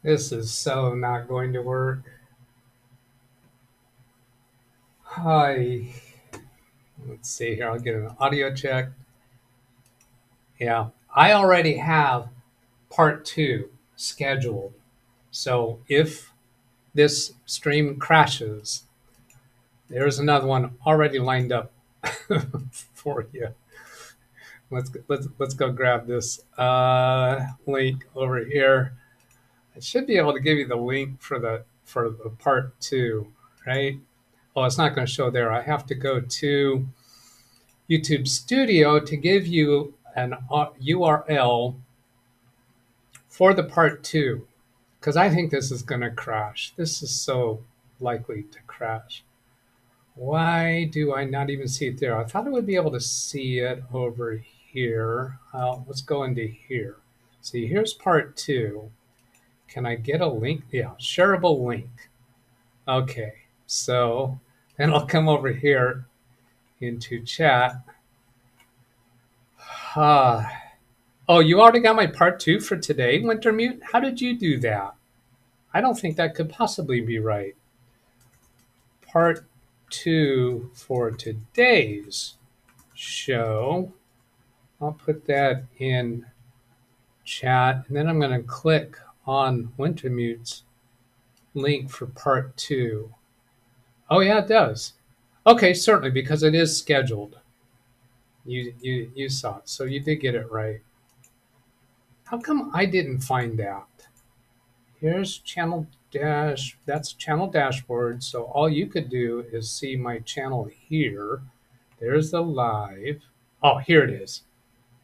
This is so not going to work. Hi. Let's see here. I'll get an audio check. Yeah. I already have part two scheduled. So if this stream crashes, there's another one already lined up for you. Let's go grab this link over here. I should be able to give you the link for the part two, right? Oh, it's not going to show there. I have to go to YouTube Studio to give you an URL for the part two because I think this is going to crash. This is so likely to crash. Why do I not even see it there? I thought I would be able to see it over here. Let's go into here. See, here's part two. Can I get a link? Yeah, shareable link. Okay, so then I'll come over here into chat. Oh, you already got my part two for today, Wintermute? How did you do that? I don't think that could possibly be right. Part two for today's show. I'll put that in chat, and then I'm going to click on Wintermute's link for part two. Oh, yeah, it does. Okay, certainly, because it is scheduled. You saw it, so you did get it right. How come I didn't find that? Here's channel dash, that's channel dashboard. So all you could do is see my channel here. There's the live. Oh, here it is.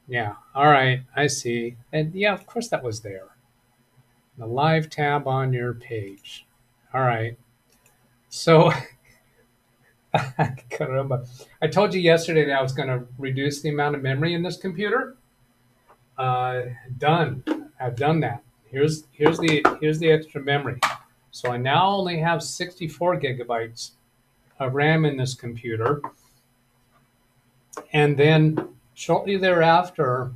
Yeah, all right, I see. And yeah, of course that was there. The live tab on your page. All right. So I told you yesterday that I was going to reduce the amount of memory in this computer. Done. I've done that. Here's the extra memory. So I now only have 64 gigabytes of RAM in this computer. And then shortly thereafter,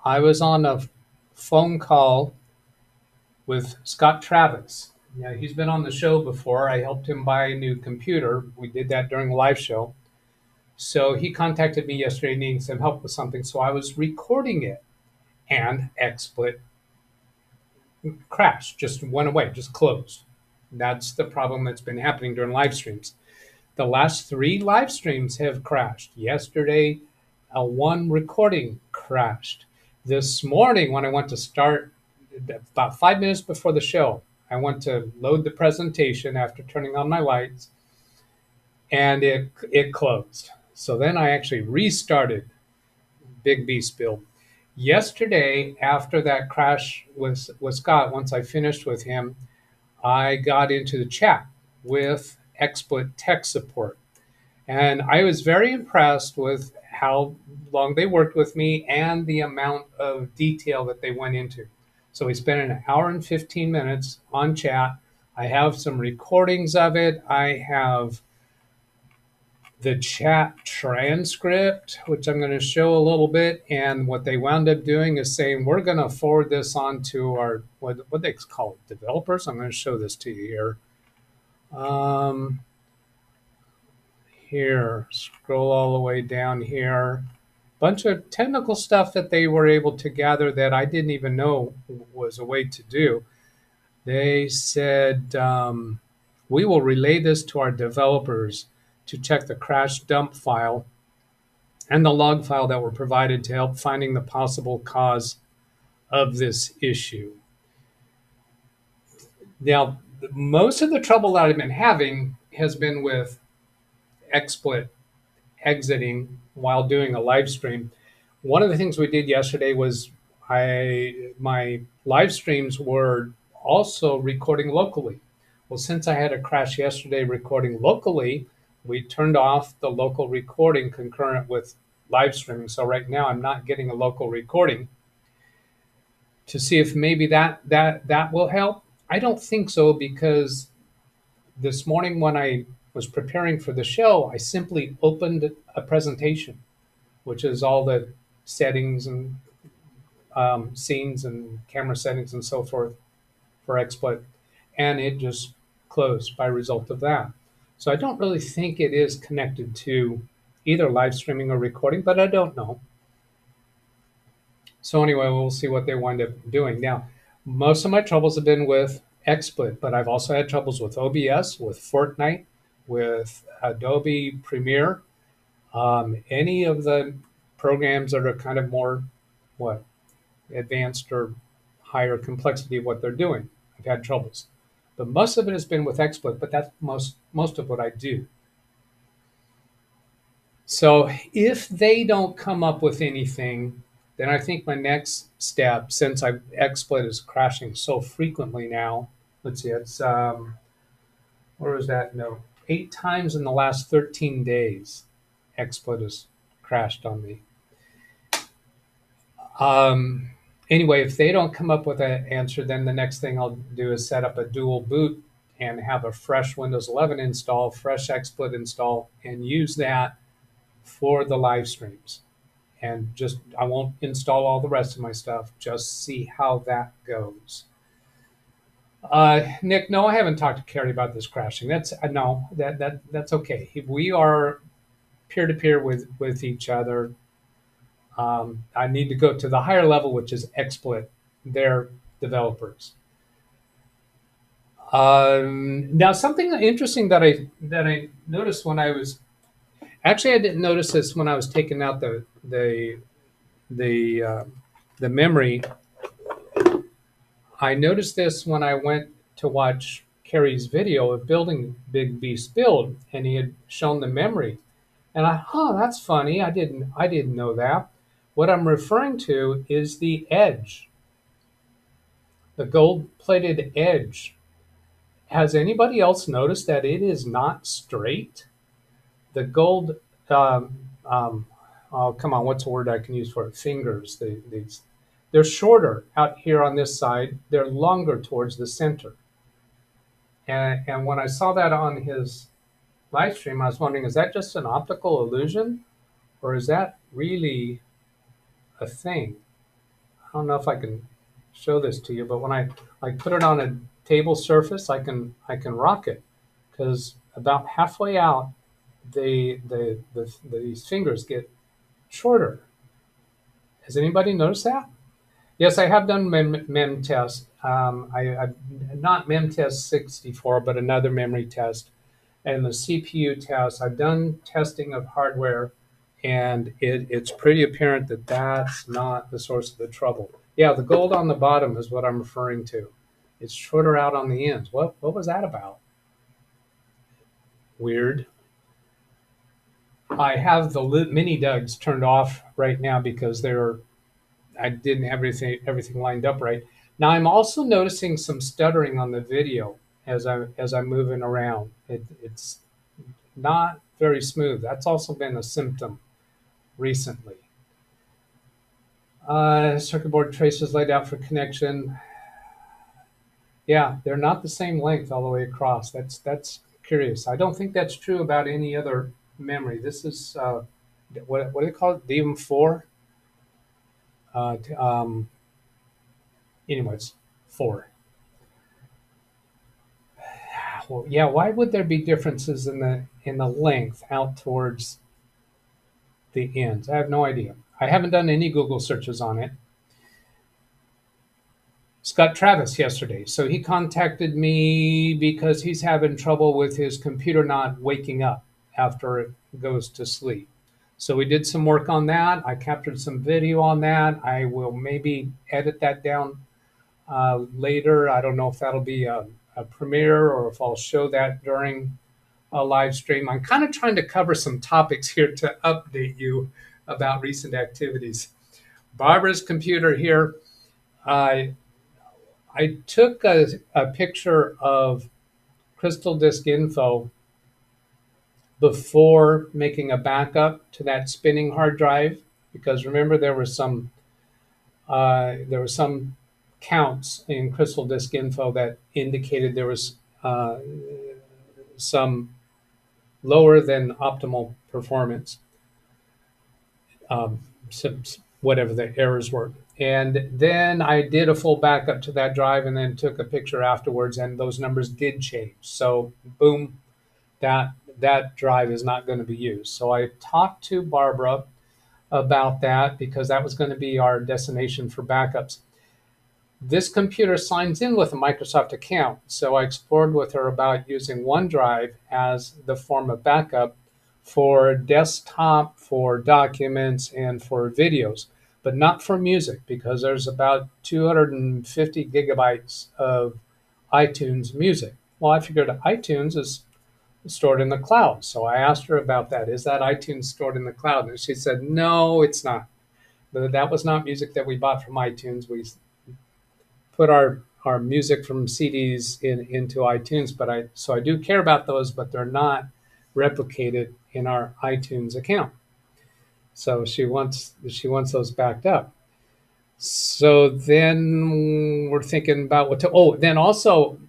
I was on a phone call with Scott Travis. Yeah, he's been on the show before. I helped him buy a new computer. We did that during a live show. So he contacted me yesterday needing some help with something. So I was recording it, and XSplit crashed, just went away, just closed. That's the problem that's been happening during live streams. The last three live streams have crashed. Yesterday, one recording crashed. This morning, when I went to start, about 5 minutes before the show, I went to load the presentation after turning on my lights, and it closed. So then I actually restarted Big Beast build. Yesterday, after that crash with Scott, once I finished with him, I got into the chat with XSplit tech support. And I was very impressed with how long they worked with me and the amount of detail that they went into. So we spent an hour and 15 minutes on chat. I have some recordings of it. I have the chat transcript, which I'm going to show a little bit. And what they wound up doing is saying, we're going to forward this on to our, what they call it, developers. I'm going to show this to you here. Here, scroll all the way down here. Bunch of technical stuff that they were able to gather that I didn't even know was a way to do. They said, we will relay this to our developers to check the crash dump file and the log file that were provided to help finding the possible cause of this issue. Now, most of the trouble that I've been having has been with XSplit exiting while doing a live stream. One of the things we did yesterday was my live streams were also recording locally. Well, since I had a crash yesterday recording locally, we turned off the local recording concurrent with live streaming. So right now I'm not getting a local recording. To see if maybe that will help. I don't think so, because this morning when I was preparing for the show, I simply opened a presentation, which is all the settings and scenes and camera settings and so forth. for XSplit, and it just closed by result of that. So I don't really think it is connected to either live streaming or recording, but I don't know. So anyway, we'll see what they wind up doing. Now, most of my troubles have been with XSplit, but I've also had troubles with OBS, with Fortnite, with Adobe Premiere, any of the programs that are kind of more what advanced or higher complexity of what they're doing. I've had troubles, but most of it has been with XSplit. But that's most of what I do. So if they don't come up with anything, then I think my next step, since XSplit is crashing so frequently now, let's see, it's where was that? No, 8 times in the last 13 days, XSplit has crashed on me. Anyway, if they don't come up with an answer, then the next thing I'll do is set up a dual boot and have a fresh Windows 11 install, fresh XSplit install, and use that for the live streams. And just, I won't install all the rest of my stuff, just see how that goes. Nick, no, I haven't talked to Carrie about this crashing. That's no, that's okay. We are peer to peer with each other. I need to go to the higher level, which is XSplit. They're developers. Now, something interesting that I noticed when I was actually, I didn't notice this when I was taking out the memory. I noticed this when I went to watch Kerry's video of building Big Beast Build, and he had shown the memory, and that's funny. I didn't know that. What I'm referring to is the edge, the gold-plated edge. Has anybody else noticed that it is not straight? The gold, oh come on, what's a word I can use for it? Fingers. They're shorter out here on this side. They're longer towards the center. And when I saw that on his live stream, I was wondering, is that just an optical illusion, or is that really a thing? I don't know if I can show this to you, but when I put it on a table surface, I can rock it, because about halfway out, these fingers get shorter. Has anybody noticed that? Yes, I have done mem test. I've not mem test 64, but another memory test, and the CPU test. I've done testing of hardware, and it's pretty apparent that that's not the source of the trouble. Yeah, the gold on the bottom is what I'm referring to. It's shorter out on the ends. What was that about? Weird. I have the mini dugs turned off right now because I didn't have everything lined up right. Now I'm also noticing some stuttering on the video as I'm moving around. It's not very smooth. That's also been a symptom recently. Circuit board traces laid out for connection. Yeah, they're not the same length all the way across. That's curious. I don't think that's true about any other memory. This is what do they call it? DIMM4. Anyways, 4. Well, yeah. Why would there be differences in the length out towards the ends? I have no idea. I haven't done any Google searches on it. Scott Travis yesterday. So he contacted me because he's having trouble with his computer not waking up after it goes to sleep. So we did some work on that. I captured some video on that. I will maybe edit that down later. I don't know if that'll be a premiere or if I'll show that during a live stream. I'm kind of trying to cover some topics here to update you about recent activities. Barbara's computer here. I took a picture of Crystal Disk Info before making a backup to that spinning hard drive, because remember there were some counts in Crystal Disk Info that indicated there was some lower than optimal performance. whatever the errors were. And then I did a full backup to that drive and then took a picture afterwards, and those numbers did change. So boom, that drive is not going to be used. So I talked to Barbara about that because that was going to be our destination for backups. This computer signs in with a Microsoft account, so I explored with her about using OneDrive as the form of backup for desktop, for documents, and for videos, but not for music because there's about 250 gigabytes of iTunes music. Well, I figured iTunes is stored in the cloud. So I asked her about that. Is that iTunes stored in the cloud? And she said, no, it's not. That was not music that we bought from iTunes. We put our music from CDs into iTunes, but I do care about those, but they're not replicated in our iTunes account. So she wants those backed up. So then we're thinking about what to. Oh, then also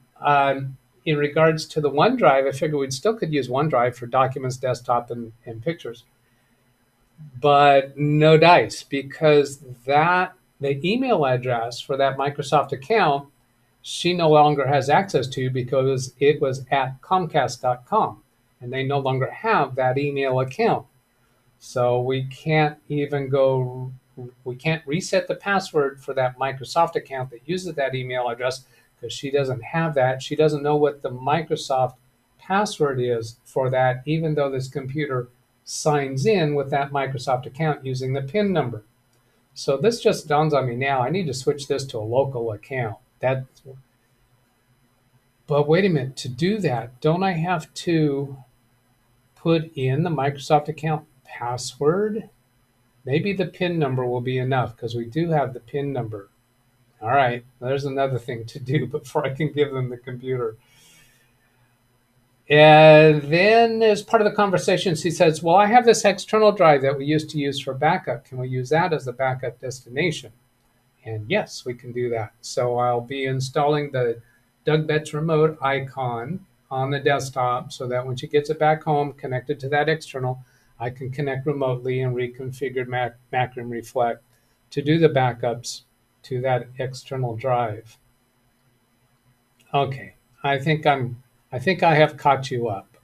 in regards to the OneDrive, I figured we still could use OneDrive for documents, desktop, and pictures, but no dice because the email address for that Microsoft account she no longer has access to because it was at Comcast.com, and they no longer have that email account. So we can't reset the password for that Microsoft account that uses that email address because she doesn't have that. She doesn't know what the Microsoft password is for that, even though this computer signs in with that Microsoft account using the PIN number. So this just dawns on me now. I need to switch this to a local account. But wait a minute, to do that, don't I have to put in the Microsoft account password? Maybe the PIN number will be enough because we do have the PIN number. All right, there's another thing to do before I can give them the computer. And then as part of the conversation, she says, well, I have this external drive that we used to use for backup. Can we use that as the backup destination? And yes, we can do that. So I'll be installing the DougBetts remote icon on the desktop so that when she gets it back home connected to that external, I can connect remotely and reconfigure Mac and Reflect to do the backups to that external drive. Okay, I think I have caught you up.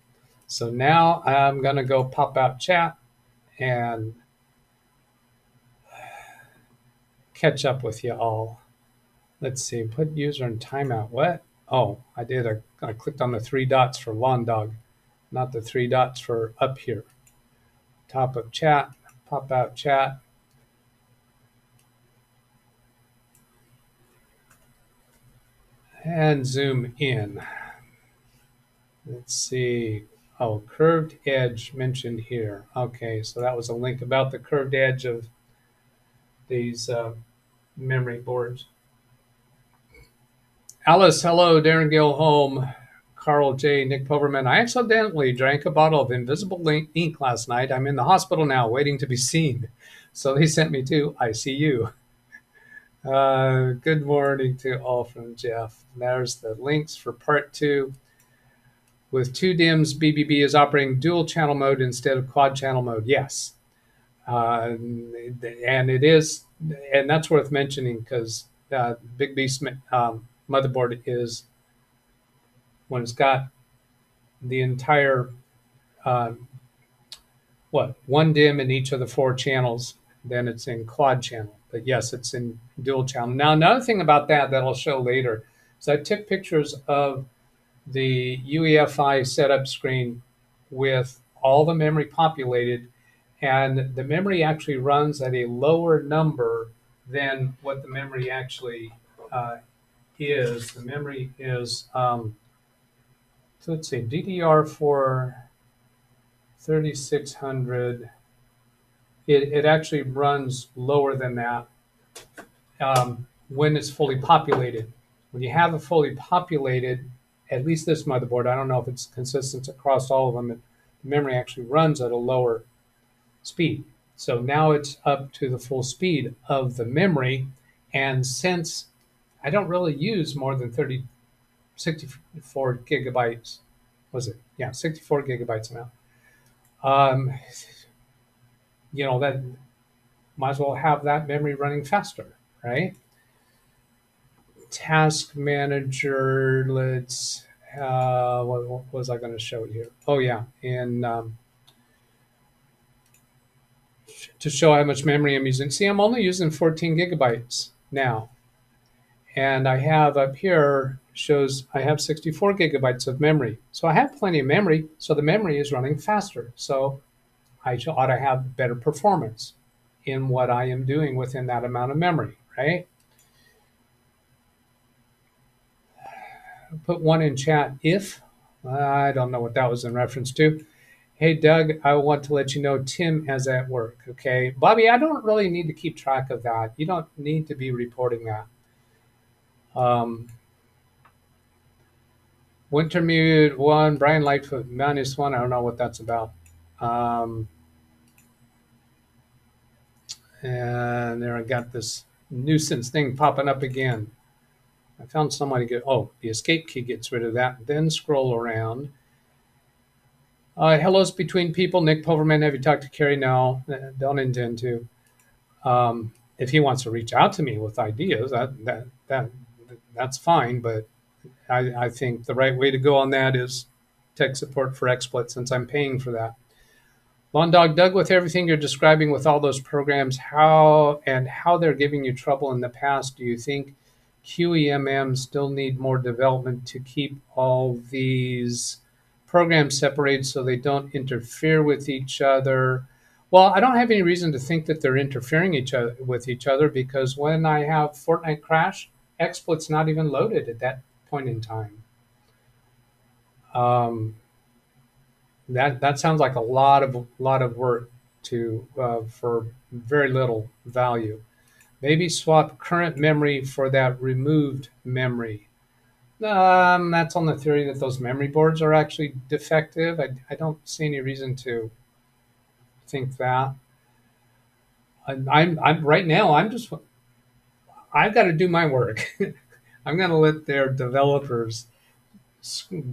So now I'm going to go pop out chat and catch up with you all. Let's see, put user in timeout. What? Oh, I did. I clicked on the three dots for lawn dog, not the three dots for up here. Top of chat, pop out chat. And zoom in. Let's see. Oh, curved edge mentioned here. Okay, so that was a link about the curved edge of these memory boards. Alice, hello. Darren Gill home. Carl J. Nick Poverman. I accidentally drank a bottle of invisible ink last night. I'm in the hospital now waiting to be seen. So they sent me to ICU. Good morning to all from Jeff. There's the links for part 2. With 2 DIMMs, BBB is operating dual channel mode instead of quad channel mode. Yes. And it is, and that's worth mentioning because Big Beast motherboard is, when it's got the entire, one DIMM in each of the 4 channels, then it's in quad channel. But yes, it's in dual channel. Now, another thing about that I'll show later is I took pictures of the UEFI setup screen with all the memory populated, and the memory actually runs at a lower number than what the memory actually is. The memory is, so let's see, DDR4 3600. It actually runs lower than that when it's fully populated. When you have a fully populated, at least this motherboard, I don't know if it's consistent across all of them, the memory actually runs at a lower speed. So now it's up to the full speed of the memory. And since I don't really use more than 64 gigabytes, was it? Yeah, 64 gigabytes now. You know, might as well have that memory running faster, right? Task manager, what was I going to show here? Oh yeah, to show how much memory I'm using. See, I'm only using 14 gigabytes now. And I have up here shows I have 64 gigabytes of memory. So I have plenty of memory, so the memory is running faster. So I ought to have better performance in what I am doing within that amount of memory, right? Put one in chat if, I don't know what that was in reference to. Hey, Doug, I want to let you know Tim is at work. Okay. Bobby, I don't really need to keep track of that. You don't need to be reporting that. Wintermute 1, Brian Lightfoot -1. I don't know what that's about. And there I got this nuisance thing popping up again. I found somebody get, oh, the escape key gets rid of that. Then scroll around. Hellos between people. Nick Poverman, have you talked to Carrie? No, don't intend to. If he wants to reach out to me with ideas, that's fine. But I think the right way to go on that is tech support for XSplit, since I'm paying for that. Lawn Dog Doug, with everything you're describing with all those programs, how they're giving you trouble in the past, do you think QEMM still need more development to keep all these programs separated so they don't interfere with each other? Well, I don't have any reason to think that they're interfering with each other, because when I have Fortnite crash, XSplit's not even loaded at that point in time. That sounds like a lot of work to for very little value. Maybe swap current memory for that removed memory. That's on the theory that those memory boards are actually defective. I don't see any reason to think that. I'm right now. I've got to do my work. I'm going to let their developers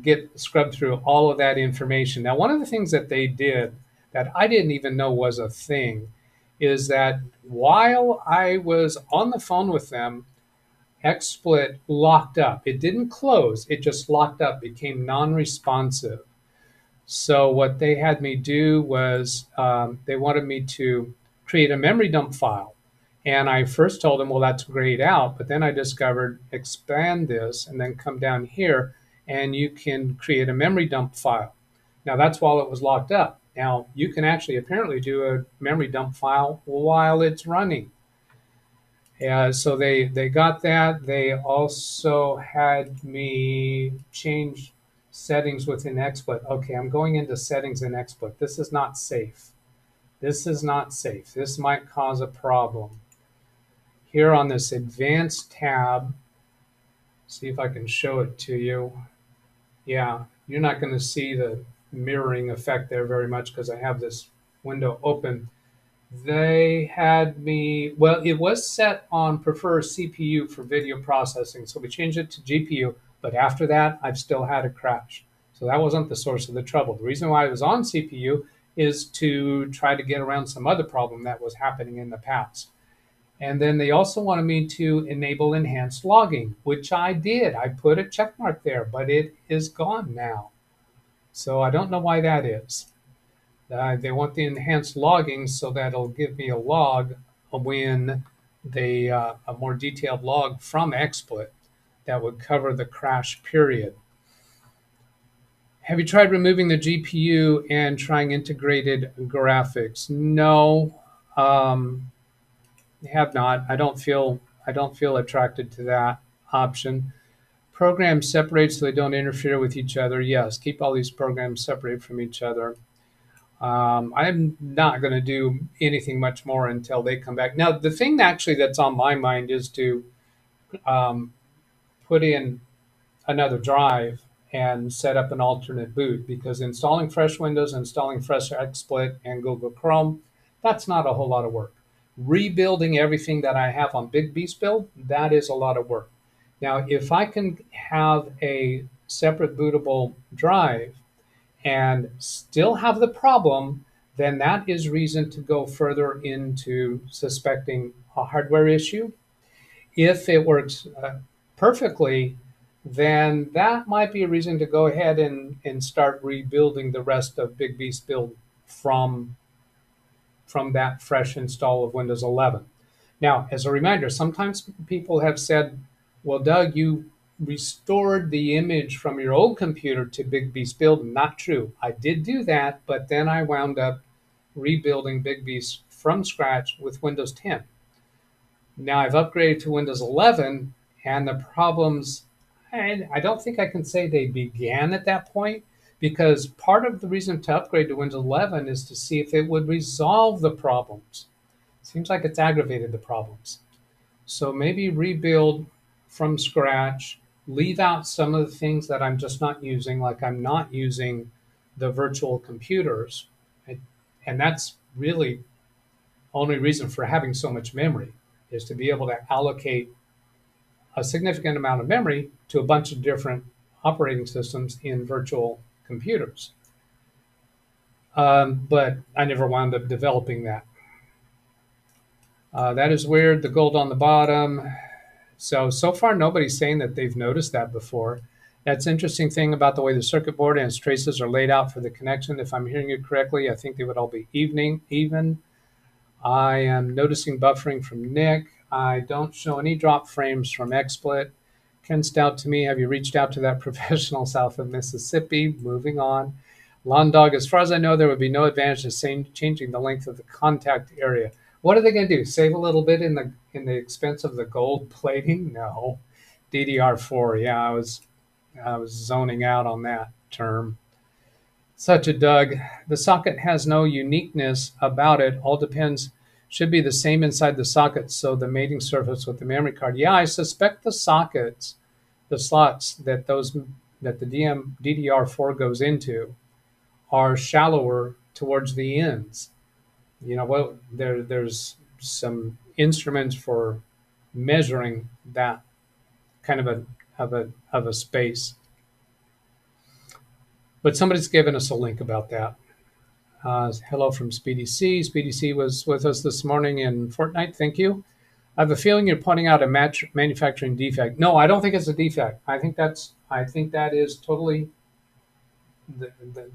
get scrubbed through all of that information. Now, one of the things that they did that I didn't even know was a thing is that while I was on the phone with them, XSplit locked up. It didn't close, it just locked up, became non-responsive. So what they had me do was they wanted me to create a memory dump file. And I first told them, well, that's grayed out. But then I discovered expand this and then come down here and you can create a memory dump file. Now that's while it was locked up. Now you can actually apparently do a memory dump file while it's running. So they got that. They also had me change settings within XSplit. Okay, I'm going into settings in XSplit. This is not safe. This is not safe. This might cause a problem. Here on this advanced tab, see if I can show it to you. Yeah, you're not going to see the mirroring effect there very much because I have this window open. They had me, well, it was set on prefer CPU for video processing, so we changed it to GPU, but after that, I've still had a crash. So that wasn't the source of the trouble. The reason why I was on CPU is to try to get around some other problem that was happening in the past. And then they also wanted me to enable enhanced logging, which I did. I put a check mark there, but it is gone now. So I don't know why that is. They want the enhanced logging so that it'll give me a log when a more detailed log from XSplit that would cover the crash period. Have you tried removing the GPU and trying integrated graphics? No, have not. I don't feel attracted to that option. Programs separate so they don't interfere with each other. Yes, keep all these programs separate from each other. I'm not going to do anything much more until they come back. Now, the thing actually that's on my mind is to put in another drive and set up an alternate boot, because installing fresh Windows, installing fresh XSplit and Google Chrome, that's not a whole lot of work. Rebuilding everything that I have on Big Beast Build, that is a lot of work. Now, if I can have a separate bootable drive and still have the problem then that is reason to go further into suspecting a hardware issue. If it works perfectly, then that might be a reason to go ahead and start rebuilding the rest of Big Beast build from that fresh install of Windows 11. Now, as a reminder, sometimes people have said, well, Doug, you restored the image from your old computer to Big Beast build. Not true. I did do that, but then I wound up rebuilding Big Beast from scratch with Windows 10. Now I've upgraded to Windows 11, and the problems, I don't think I can say they began at that point, because part of the reason to upgrade to Windows 11 is to see if it would resolve the problems. Seems like it's aggravated the problems. So maybe rebuild from scratch, leave out some of the things that I'm just not using, like I'm not using the virtual computers. And that's really only reason for having so much memory, is to be able to allocate a significant amount of memory to a bunch of different operating systems in virtual computers. But I never wound up developing that. That is weird, the gold on the bottom. So far, nobody's saying that they've noticed that before. That's an interesting thing about the way the circuit board and its traces are laid out for the connection. If I'm hearing you correctly, I think they would all be even. I am noticing buffering from Nick. I don't show any drop frames from XSplit. Ken Stout to me, have you reached out to that professional south of Mississippi? Moving on. Lawn Dog, as far as I know, there would be no advantage to changing the length of the contact area. What are they going to do? Save a little bit in the expense of the gold plating? No. DDR4, yeah, I was zoning out on that term. Such a Doug. The socket has no uniqueness about it. All depends. Should be the same inside the socket. So the mating surface with the memory card. Yeah, I suspect the sockets, the slots that the DDR4 goes into, are shallower towards the ends. You know, well, there's some instruments for measuring that kind of a space. But somebody's given us a link about that. Hello from Speedy C. Speedy C was with us this morning in Fortnite. Thank you. I have a feeling you're pointing out a manufacturing defect. No, I don't think it's a defect. I think that is totally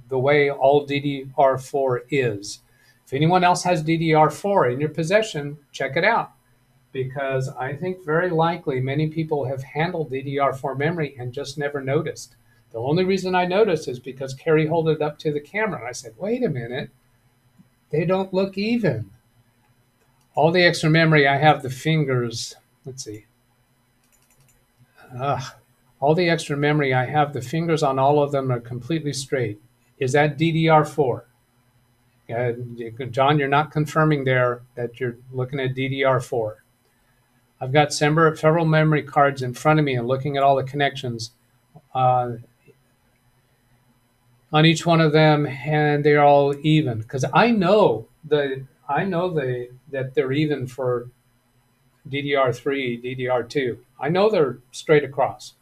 the way all DDR4 is. If anyone else has DDR4 in your possession, check it out, because I think very likely many people have handled DDR4 memory and just never noticed. The only reason I noticed is because Carrie held it up to the camera, and I said, wait a minute, they don't look even. All the extra memory, I have the fingers, let's see. All the extra memory, I have the fingers on all of them are completely straight. Is that DDR4? John, you're not confirming there that you're looking at DDR4. I've got several memory cards in front of me and looking at all the connections on each one of them, and they're all even, because I know that they're even for DDR3, DDR2. I know they're straight across.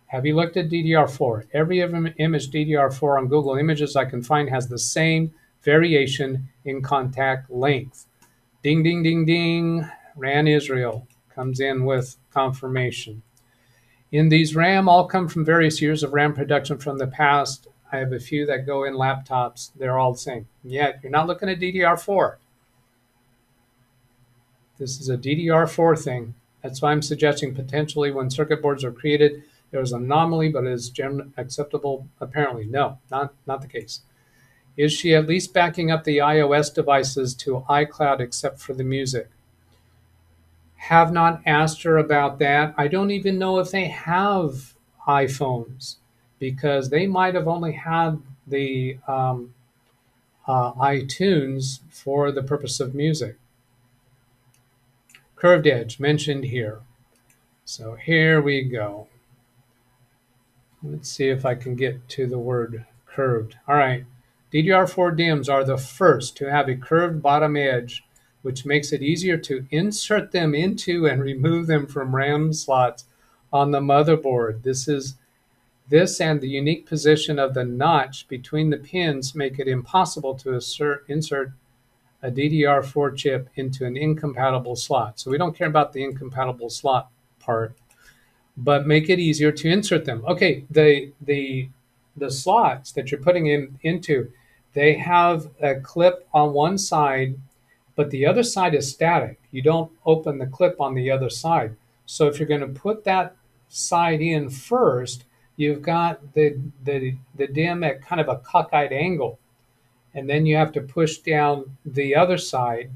Have you looked at DDR4? Every image DDR4 on Google Images I can find has the same variation in contact length. Ding, ding, ding, ding. RAN Israel comes in with confirmation. In these RAM, all come from various years of RAM production from the past. I have a few that go in laptops. They're all the same. Yet, you're not looking at DDR4. This is a DDR4 thing. That's why I'm suggesting potentially when circuit boards are created, there's an anomaly, but it is generally acceptable. Apparently, no, not the case. Is she at least backing up the iOS devices to iCloud except for the music? Have not asked her about that. I don't even know if they have iPhones, because they might have only had the iTunes for the purpose of music. Curved edge mentioned here. So here we go. Let's see if I can get to the word curved. All right. DDR4 DIMMs are the first to have a curved bottom edge, which makes it easier to insert them into and remove them from RAM slots on the motherboard. This is This and the unique position of the notch between the pins make it impossible to insert a DDR4 chip into an incompatible slot. So we don't care about the incompatible slot part, but make it easier to insert them. Okay, the slots that you're putting into, they have a clip on one side, but the other side is static. You don't open the clip on the other side. So if you're going to put that side in first, you've got the DIMM at kind of a cockeyed angle, and then you have to push down the other side.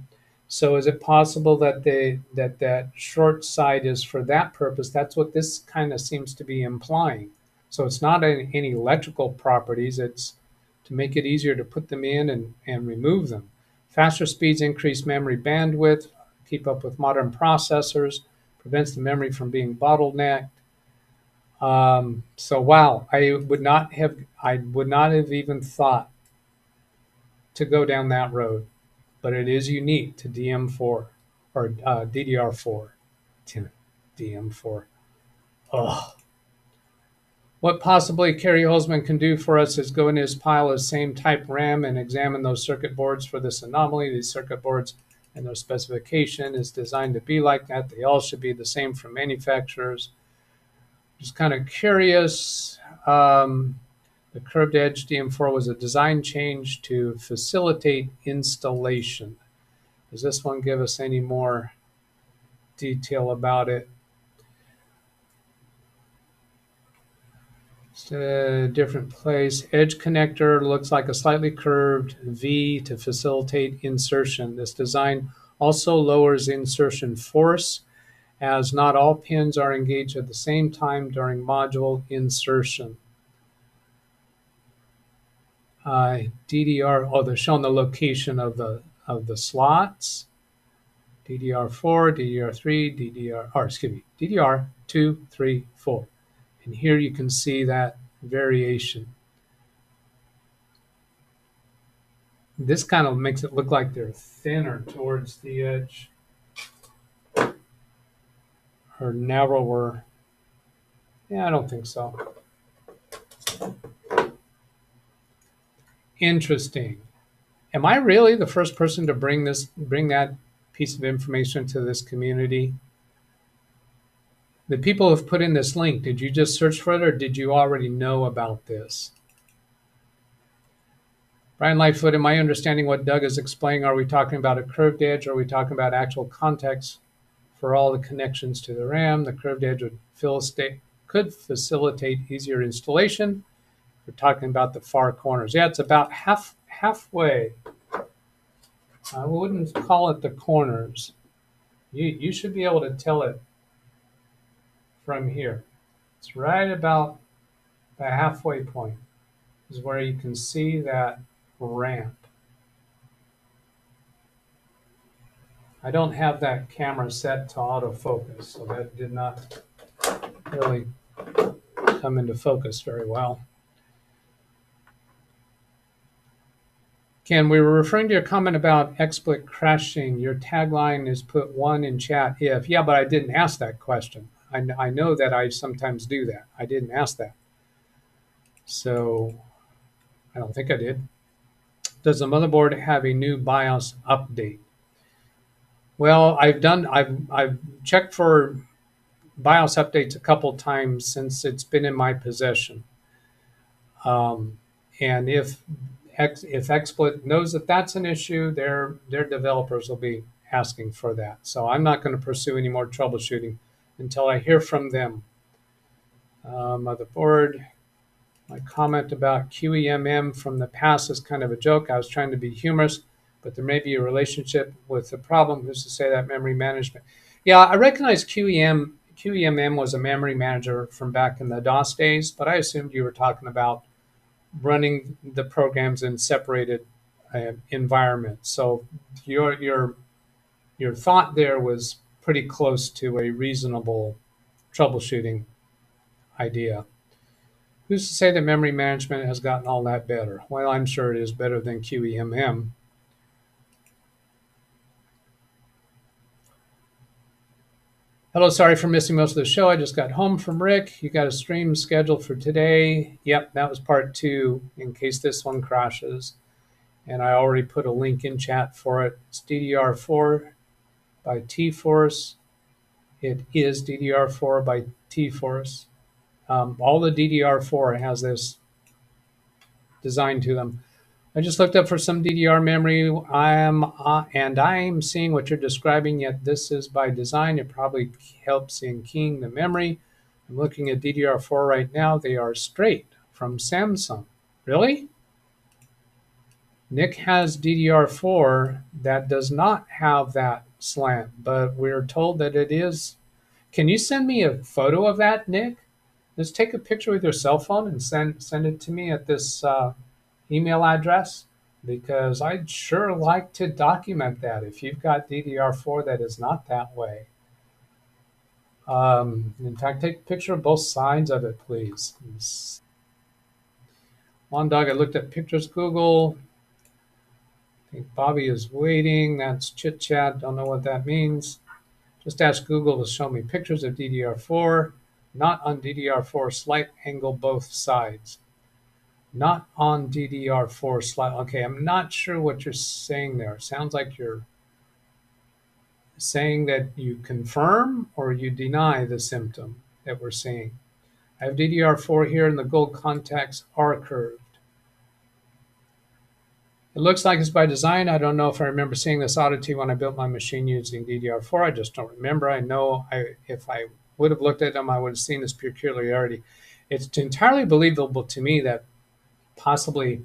So is it possible that that short side is for that purpose? That's what this kind of seems to be implying. So it's not any electrical properties. It's to make it easier to put them in and remove them. Faster speeds increase memory bandwidth, keep up with modern processors, prevents the memory from being bottlenecked. So wow, I would not have even thought to go down that road, but it is unique to DM4 or DDR4. DM4. Ugh. What possibly Kerry Holzman can do for us is go in his pile of same type RAM and examine those circuit boards for this anomaly. These circuit boards and their specification is designed to be like that. They all should be the same from manufacturers. Just kind of curious. The curved edge DM4 was a design change to facilitate installation. Does this one give us any more detail about it? It's a different place. Edge connector looks like a slightly curved V to facilitate insertion. This design also lowers insertion force, as not all pins are engaged at the same time during module insertion. DDR, they're showing the location of the slots. DDR4, DDR3, DDR2, 3, 4. And here you can see that variation. This kind of makes it look like they're thinner towards the edge or narrower. Yeah, I don't think so. Interesting. Am I really the first person to bring that piece of information to this community? The people who've put in this link, did you just search for it or did you already know about this? Brian Lightfoot, am I understanding what Doug is explaining? Are we talking about a curved edge or are we talking about actual context for all the connections to the RAM? The curved edge could facilitate easier installation. We're talking about the far corners. Yeah, it's about halfway. I wouldn't call it the corners. You should be able to tell it from here. It's right about the halfway point is where you can see that ramp. I don't have that camera set to autofocus, so that did not really come into focus very well. Ken, we were referring to your comment about XSplit crashing. Your tagline is put 1 in chat if. Yeah, but I didn't ask that question. I know that I sometimes do that. I didn't ask that. So I don't think I did. Does the motherboard have a new BIOS update? Well, I've checked for BIOS updates a couple times since it's been in my possession. And if XSplit knows that that's an issue, their developers will be asking for that. So I'm not going to pursue any more troubleshooting until I hear from them. Motherboard, my comment about QEMM from the past is kind of a joke. I was trying to be humorous, but there may be a relationship with the problem. Who's to say that memory management? Yeah, I recognize QEMM was a memory manager from back in the DOS days, but I assumed you were talking about running the programs in separated environments. So your thought there was pretty close to a reasonable troubleshooting idea. Who's to say that memory management has gotten all that better? Well, I'm sure it is better than QEMM. Hello, sorry for missing most of the show. I just got home from Rick. You got a stream scheduled for today. Yep, that was part 2 in case this one crashes. And I already put a link in chat for it. It's DDR4 by T-Force. It is DDR4 by T-Force. All the DDR4 has this design to them. I just looked up for some DDR memory. I'm seeing what you're describing, yet this is by design. It probably helps in keying the memory. I'm looking at DDR4 right now. They are straight from Samsung. Really? Nick has DDR4 that does not have that slant, but we're told that it is. Can you send me a photo of that, Nick? Just take a picture with your cell phone and send it to me at this email address, because I'd sure like to document that if you've got DDR4 that is not that way. In fact, take a picture of both sides of it, please. One dog, I looked at pictures Google. I think Bobby is waiting. That's chit chat. Don't know what that means. Just ask Google to show me pictures of DDR4. Not on DDR4, slight angle both sides. Not on DDR4 slide. Okay, I'm not sure what you're saying there. Sounds like you're saying that you confirm or you deny the symptom that we're seeing. I have DDR4 here and the gold contacts are curved. It looks like it's by design. I don't know if I remember seeing this oddity when I built my machine using DDR4. I just don't remember. I know if I would have looked at them, I would have seen this peculiarity. It's entirely believable to me that possibly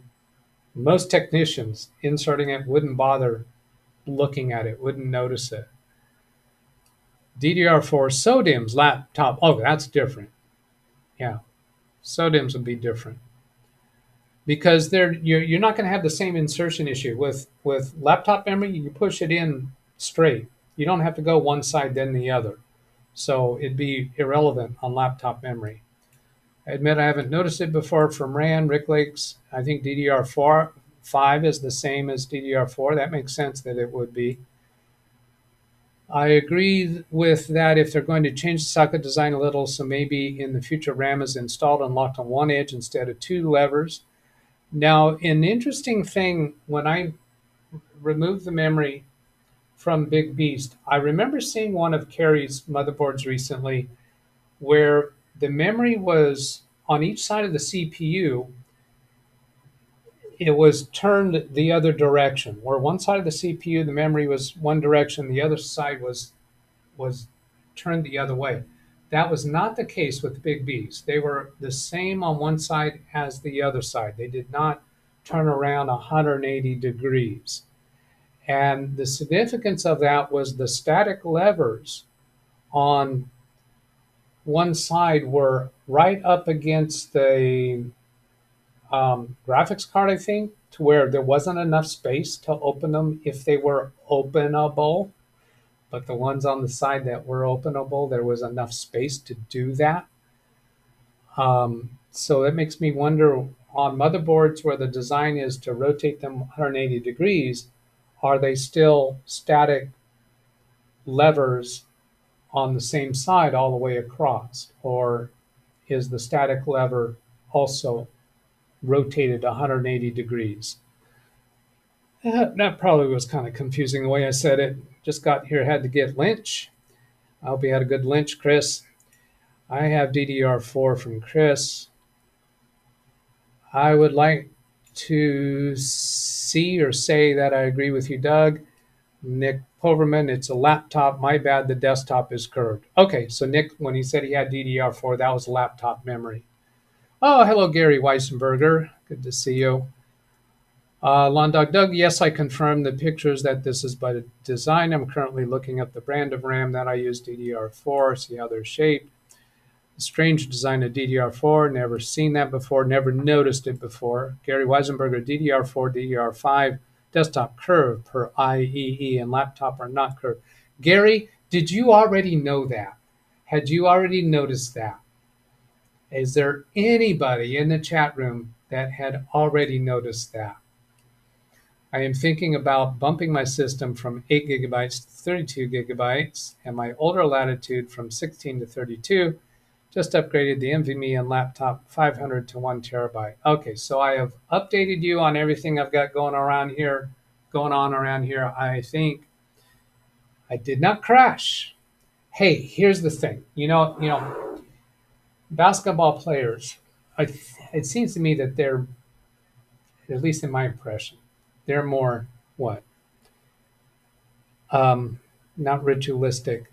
most technicians inserting it wouldn't bother looking at it, wouldn't notice it. DDR4 SODIMMs laptop. Oh, that's different. Yeah, SODIMMs would be different because you're not going to have the same insertion issue with laptop memory. You push it in straight. You don't have to go one side then the other, so it'd be irrelevant on laptop memory. I admit I haven't noticed it before from Rand, Rick Lakes. I think DDR5 is the same as DDR4. That makes sense that it would be. I agree with that if they're going to change the socket design a little, so maybe in the future RAM is installed and locked on one edge instead of 2 levers. Now, an interesting thing, when I removed the memory from Big Beast, I remember seeing one of Carrie's motherboards recently where the memory was on each side of the CPU. It was turned the other direction, where one side of the CPU, the memory was one direction, the other side was turned the other way. That was not the case with Big Bs. They were the same on one side as the other side. They did not turn around 180 degrees. And the significance of that was the static levers on one side were right up against the graphics card, I think, to where there wasn't enough space to open them if they were openable. But the ones on the side that were openable, there was enough space to do that. So that makes me wonder, on motherboards where the design is to rotate them 180 degrees, are they still static levers on the same side all the way across? Or is the static lever also rotated 180 degrees? That probably was kind of confusing the way I said it. Just got here, had to get lunch. I hope you had a good lunch, Chris. I have DDR4 from Chris. I would like to see or say that I agree with you, Doug. Nick Poverman, it's a laptop. My bad, the desktop is curved. Okay, so Nick, when he said he had DDR4, that was laptop memory. Oh, hello, Gary Weissenberger. Good to see you. Londog Doug, yes, I confirm the pictures that this is by design. I'm currently looking at the brand of RAM that I use, DDR4, see how they're shaped. Strange design of DDR4, never seen that before, never noticed it before. Gary Weisenberger, DDR4, DDR5, desktop curved per IEE and laptop are not curved. Gary, did you already know that? Had you already noticed that? Is there anybody in the chat room that had already noticed that? I am thinking about bumping my system from 8 gigabytes to 32 gigabytes and my older Latitude from 16 to 32. Just upgraded the NVMe and laptop 500 to 1 terabyte. Okay, so I have updated you on everything I've got going on around here. I think I did not crash. Hey, here's the thing. Basketball players, it seems to me that they're, at least in my impression, they're more what? Not ritualistic.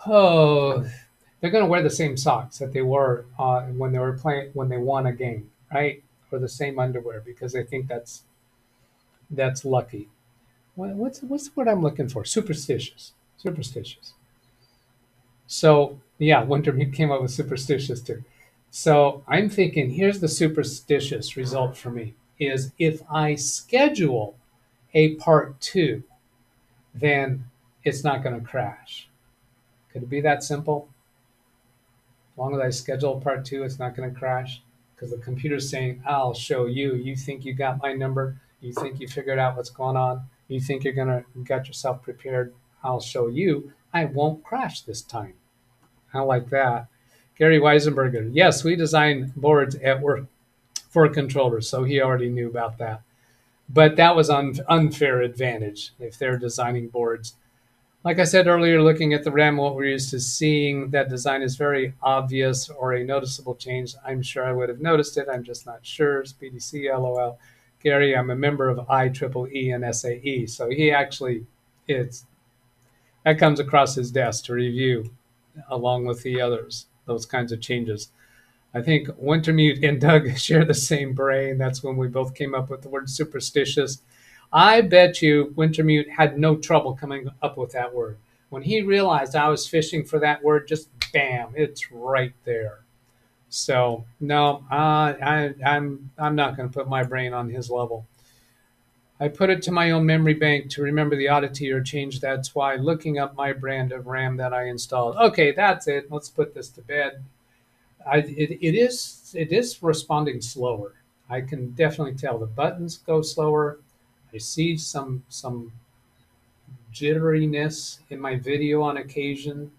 Oh, they're going to wear the same socks that they wore when they were playing when they won a game, right? Or the same underwear because they think that's lucky. What's the word I'm looking for? Superstitious. Superstitious. So yeah, Wintermute came up with superstitious too. So I'm thinking here's the superstitious result for me is if I schedule a part two, then it's not going to crash. Could it be that simple? As long as I schedule part two, it's not going to crash because the computer's saying, I'll show you. You think you got my number? You think you figured out what's going on? You think you got yourself prepared? I'll show you. I won't crash this time. I like that. Gary Weisenberger. Yes, we design boards at work for controllers, so he already knew about that. But that was unfair advantage if they're designing boards. Like I said earlier, looking at the RAM, what we're used to seeing, that design is very obvious or a noticeable change. I'm sure I would have noticed it. I'm just not sure. SPDC, LOL. Gary, I'm a member of IEEE and SAE. So he actually, that comes across his desk to review along with the others, those kinds of changes. I think Wintermute and Doug share the same brain. That's when we both came up with the word superstitious. I bet you Wintermute had no trouble coming up with that word. When he realized I was fishing for that word, just bam, it's right there. So no, I'm not going to put my brain on his level. I put it to my own memory bank to remember the oddity or change. That's why looking up my brand of RAM that I installed. Okay, that's it. Let's put this to bed. It is responding slower. I can definitely tell the buttons go slower. I see some jitteriness in my video on occasion.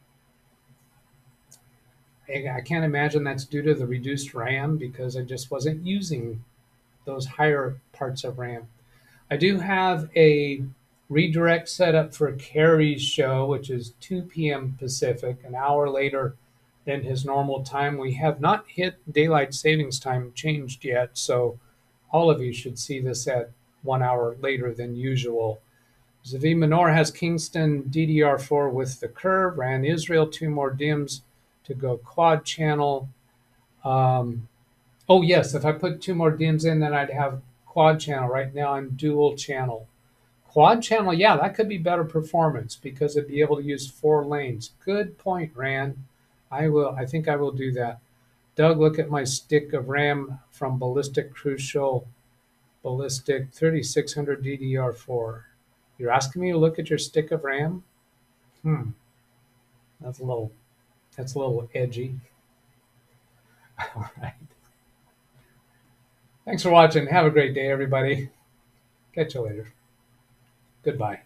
I can't imagine that's due to the reduced RAM because I just wasn't using those higher parts of RAM. I do have a redirect set up for Carrie's show, which is 2 p.m. Pacific, an hour later than his normal time. We have not hit daylight savings time changed yet, so all of you should see this at 1 hour later than usual. Zavi Menor has Kingston DDR4 with the curve, ran Israel, 2 more DIMMs to go quad channel. Oh yes, if I put 2 more DIMMs in, then I'd have quad channel. Right now I'm dual channel. Quad channel, yeah, that could be better performance because it'd be able to use 4 lanes. Good point, Rand. I think I will do that. Doug, look at my stick of RAM from Ballistic Crucial Ballistic 3600 DDR4. You're asking me to look at your stick of RAM? That's a little edgy. All right. Thanks for watching. Have a great day, everybody. Catch you later. Goodbye.